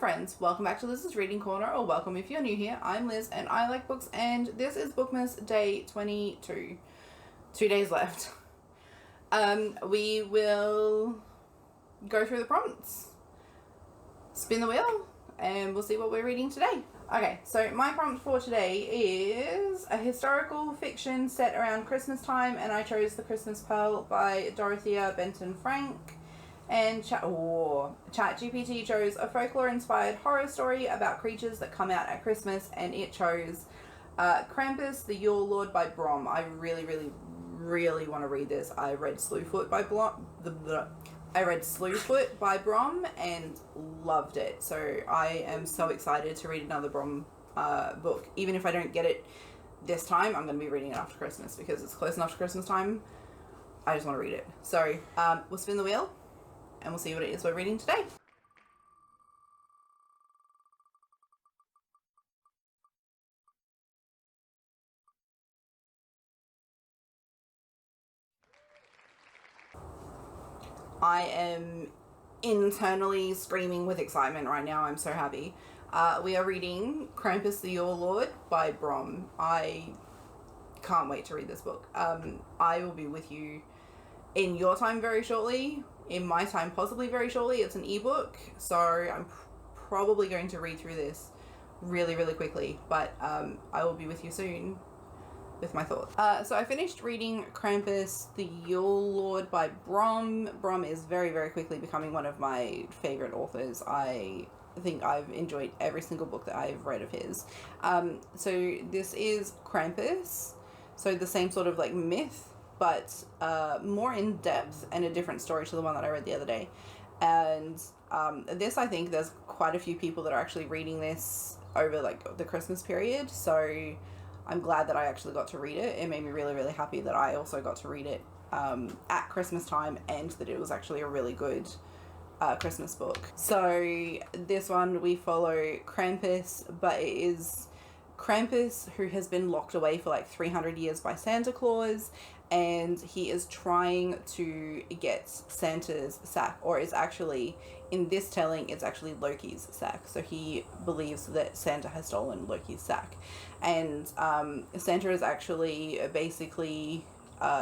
friends, welcome back to Liz's Reading Corner, or welcome if you're new here. I'm Liz and I like books, and this is Bookmas Day 22. 2 days left. We will go through the prompts, spin the wheel, and we'll see what we're reading today. Okay, so my prompt for today is a historical fiction set around Christmas time, and I chose The Christmas Pearl by Dorothea Benton Frank. And ChatGPT chose a folklore-inspired horror story about creatures that come out at Christmas, and it chose Krampus The Yule Lord by Brom. I really want to read this. I read Slewfoot by Brom and loved it. So I am so excited to read another Brom book. Even if I don't get it this time, I'm going to be reading it after Christmas because it's close enough to Christmas time. I just want to read it. So we'll spin the wheel and we'll see what it is we're reading today. I am internally screaming with excitement right now. I'm so happy. We are reading Krampus The Yule Lord by Brom. I can't wait to read this book. I will be with you in your time very shortly. In my time, possibly very shortly. It's an ebook, so I'm probably going to read through this really quickly, but I will be with you soon with my thoughts. So I finished reading Krampus The Yule Lord by Brom. Brom is very quickly becoming one of my favorite authors. I think I've enjoyed every single book that I've read of his. So this is Krampus, so the same sort of like myth, but more in depth and a different story to the one that I read the other day. And this, I think there's quite a few people that are actually reading this over like the Christmas period, so I'm glad that I actually got to read it. It made me really happy that I also got to read it at Christmas time, and that it was actually a really good Christmas book. So this one, we follow Krampus, but it is Krampus who has been locked away for like 300 years by Santa Claus, and he is trying to get Santa's sack, or is actually, in this telling, it's actually Loki's sack. So he believes that Santa has stolen Loki's sack, and Santa is actually basically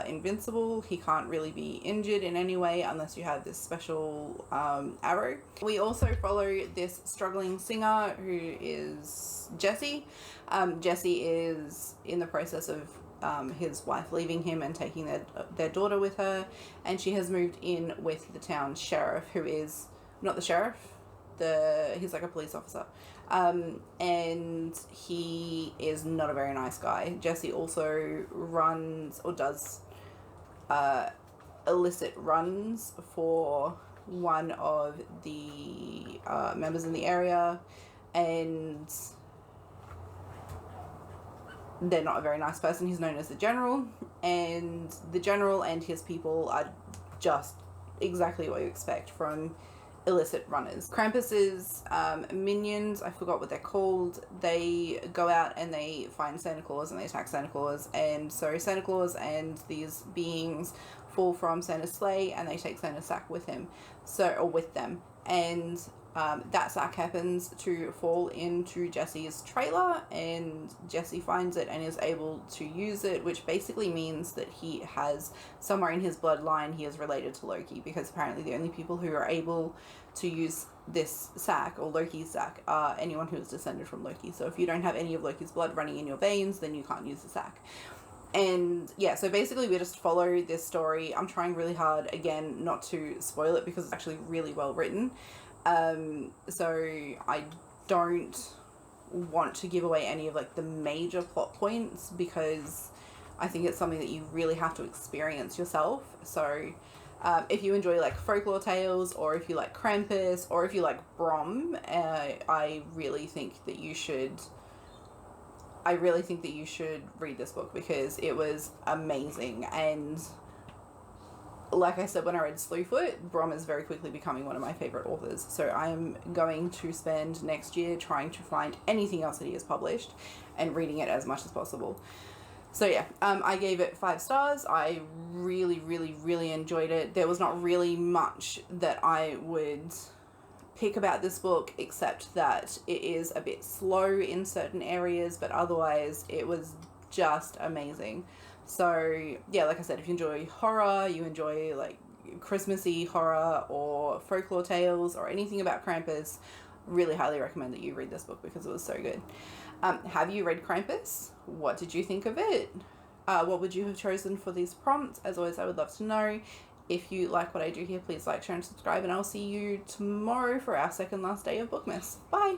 invincible. He can't really be injured in any way unless you have this special arrow. We also follow this struggling singer who is Jesse. Jesse is in the process of his wife leaving him and taking their daughter with her, and she has moved in with the town sheriff, who is not the sheriff, he's like a police officer, and he is not a very nice guy. Jesse also runs, or does illicit runs for one of the members in the area, and they're not a very nice person. He's known as the General, and the General and his people are just exactly what you expect from illicit runners. Krampus's minions, I forgot what they're called, they go out and they find Santa Claus and they attack Santa Claus, and so Santa Claus and these beings fall from Santa's sleigh and they take Santa's sack with him, or with them, and that sack happens to fall into Jesse's trailer, and Jesse finds it and is able to use it, which basically means that he has, somewhere in his bloodline, he is related to Loki, because apparently the only people who are able to use this sack, or Loki's sack, are anyone who is descended from Loki. So if you don't have any of Loki's blood running in your veins, then you can't use the sack. And yeah, so basically we just follow this story. I'm trying really hard, again, not to spoil it because it's actually really well written. So I don't want to give away any of like the major plot points, because I think it's something that you really have to experience yourself. So if you enjoy like folklore tales, or if you like Krampus, or if you like Brom, I really think that you should read this book, because it was amazing. And like I said when I read Slewfoot, Brom is very quickly becoming one of my favorite authors. So I'm going to spend next year trying to find anything else that he has published and reading it as much as possible. So yeah, I gave it 5 stars. I really enjoyed it. There was not really much that I would pick about this book, except that it is a bit slow in certain areas, but otherwise it was just amazing. So yeah, like I said, if you enjoy horror, you enjoy like Christmassy horror or folklore tales or anything about Krampus, really highly recommend that you read this book because it was so good. Have you read Krampus? What did you think of it? What would you have chosen for these prompts? As always, I would love to know. If you like what I do here, please like, share, and subscribe, and I'll see you tomorrow for our second last day of Bookmas. Bye!